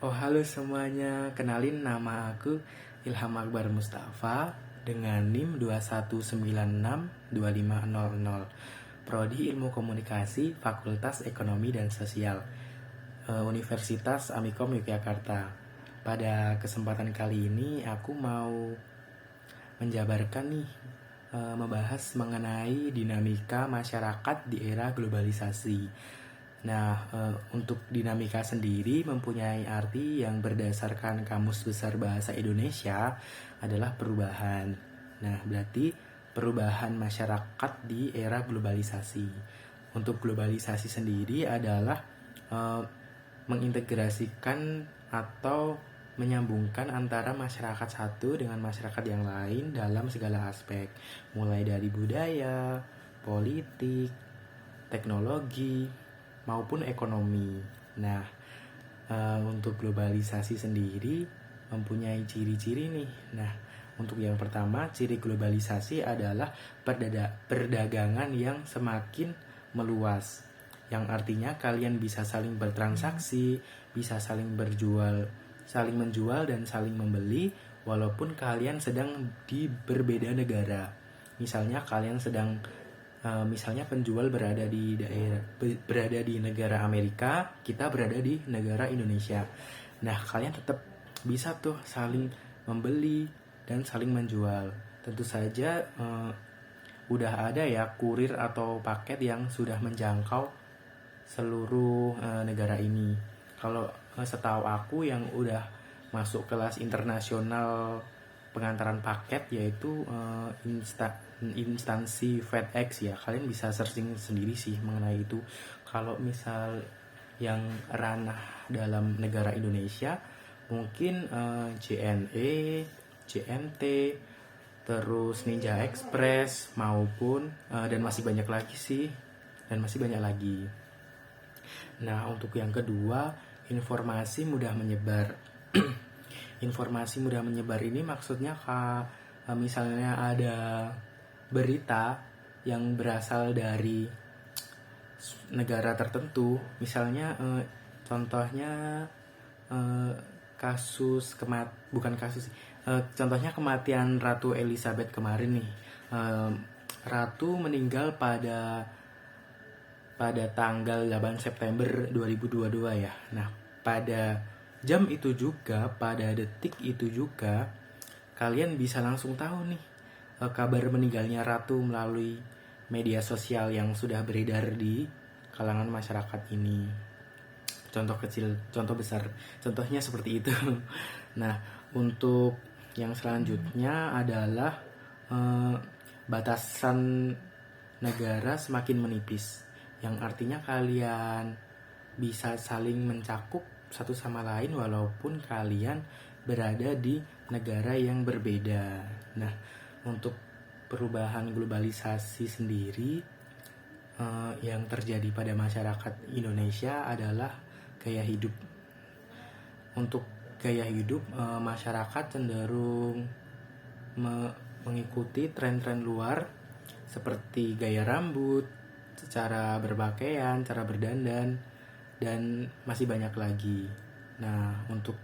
Oh halo semuanya, kenalin nama aku Ilham Akbar Mustafa dengan NIM 21962500, Prodi Ilmu Komunikasi, Fakultas Ekonomi dan Sosial, Universitas Amikom Yogyakarta. Pada kesempatan kali ini aku mau menjabarkan nih, membahas mengenai dinamika masyarakat di era globalisasi. Nah, untuk dinamika sendiri mempunyai arti yang berdasarkan Kamus Besar Bahasa Indonesia adalah perubahan. Nah, berarti perubahan masyarakat di era globalisasi. Untuk globalisasi sendiri adalah mengintegrasikan atau menyambungkan antara masyarakat satu dengan masyarakat yang lain dalam segala aspek, mulai dari budaya, politik, teknologi, maupun ekonomi. Nah, untuk globalisasi sendiri mempunyai ciri-ciri nih. Nah, untuk yang pertama, ciri globalisasi adalah perdagangan yang semakin meluas, yang artinya kalian bisa saling bertransaksi, bisa saling menjual dan saling membeli walaupun kalian sedang di berbeda negara. Misalnya kalian sedang misalnya penjual berada di negara Amerika, kita berada di negara Indonesia. Nah, kalian tetap bisa tuh saling membeli dan saling menjual. Tentu saja udah ada ya kurir atau paket yang sudah menjangkau seluruh negara ini. Kalau setahu aku yang udah masuk kelas internasional pengantaran paket yaitu instansi FedEx ya. Kalian bisa searching sendiri sih mengenai itu. Kalau misal yang ranah dalam negara Indonesia mungkin JNE, JNT, terus Ninja Express maupun dan masih banyak lagi sih, dan masih banyak lagi. Nah, untuk yang kedua, informasi mudah menyebar. Informasi mudah menyebar ini maksudnya misalnya ada berita yang berasal dari negara tertentu, misalnya contohnya contohnya kematian Ratu Elizabeth kemarin nih. Ratu meninggal pada tanggal 8 September 2022 ya. Nah, pada jam itu juga, pada detik itu juga, kalian bisa langsung tahu nih kabar meninggalnya Ratu melalui media sosial yang sudah beredar di kalangan masyarakat ini. Contoh kecil, contoh besar, contohnya seperti itu. Nah, untuk yang selanjutnya adalah batasan negara semakin menipis, yang artinya kalian bisa saling mencakup satu sama lain walaupun kalian berada di negara yang berbeda. Nah, untuk perubahan globalisasi sendiri yang terjadi pada masyarakat Indonesia adalah gaya hidup. Untuk gaya hidup, masyarakat cenderung mengikuti tren-tren luar seperti gaya rambut, cara berpakaian, cara berdandan, dan masih banyak lagi. Nah, untuk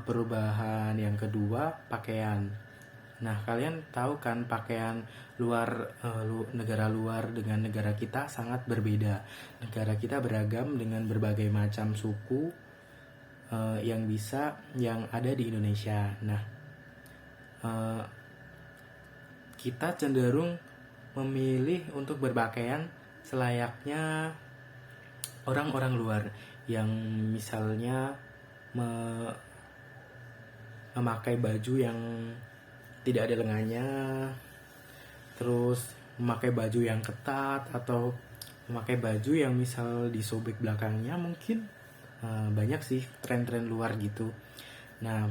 perubahan yang kedua, pakaian. Nah, kalian tahu kan pakaian negara luar dengan negara kita sangat berbeda. Negara kita beragam dengan berbagai macam suku yang ada di Indonesia. Nah, kita cenderung memilih untuk berpakaian selayaknya orang-orang luar yang misalnya memakai baju yang tidak ada lengannya, terus memakai baju yang ketat, atau memakai baju yang misal disobek belakangnya mungkin. Banyak sih tren-tren luar gitu. Nah,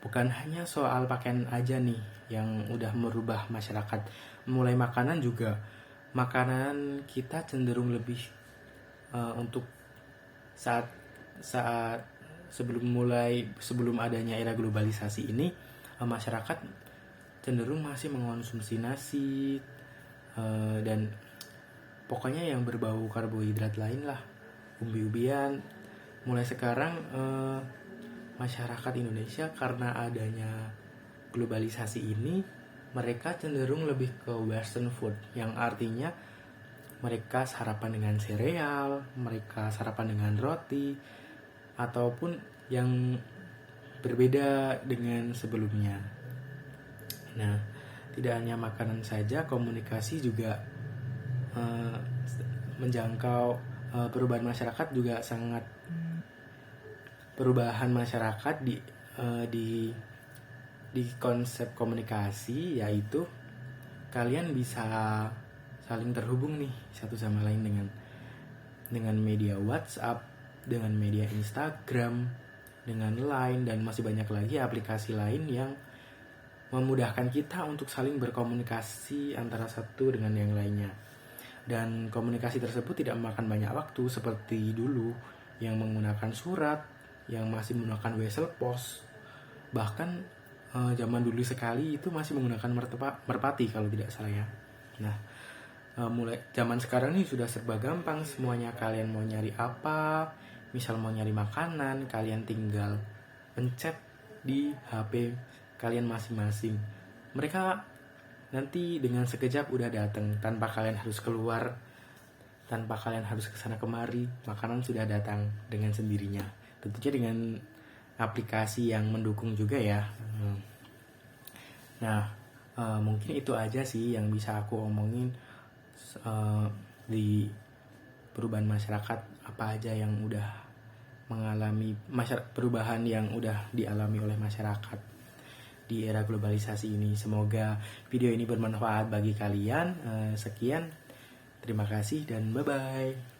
bukan hanya soal pakaian aja nih yang udah merubah masyarakat, mulai makanan juga. Makanan kita cenderung lebih untuk saat sebelum adanya era globalisasi ini, masyarakat cenderung masih mengonsumsi nasi dan pokoknya yang berbau karbohidrat lain lah, umbi-umbian, mulai sekarang masyarakat Indonesia karena adanya globalisasi ini, mereka cenderung lebih ke western food, yang artinya mereka sarapan dengan sereal, mereka sarapan dengan roti, ataupun yang berbeda dengan sebelumnya. Nah, tidak hanya makanan saja, komunikasi juga menjangkau perubahan masyarakat juga sangat perubahan masyarakat di konsep komunikasi, yaitu kalian bisa saling terhubung nih satu sama lain dengan media WhatsApp, dengan media Instagram, dengan Line, dan masih banyak lagi aplikasi lain yang memudahkan kita untuk saling berkomunikasi antara satu dengan yang lainnya. Dan komunikasi tersebut tidak memakan banyak waktu seperti dulu yang menggunakan surat, yang masih menggunakan wesel pos. Bahkan zaman dulu sekali itu masih menggunakan merpati kalau tidak salah ya. Nah, mulai zaman sekarang ini sudah serba gampang semuanya. Kalian mau nyari apa, misal mau nyari makanan, kalian tinggal pencet di HP kalian masing-masing. Mereka nanti dengan sekejap udah datang tanpa kalian harus keluar, tanpa kalian harus kesana kemari. Makanan sudah datang dengan sendirinya, tentunya dengan aplikasi yang mendukung juga ya. Nah, mungkin itu aja sih yang bisa aku omongin di perubahan masyarakat, apa aja yang udah mengalami perubahan yang udah dialami oleh masyarakat di era globalisasi ini. Semoga video ini bermanfaat bagi kalian. Sekian, terima kasih dan bye-bye.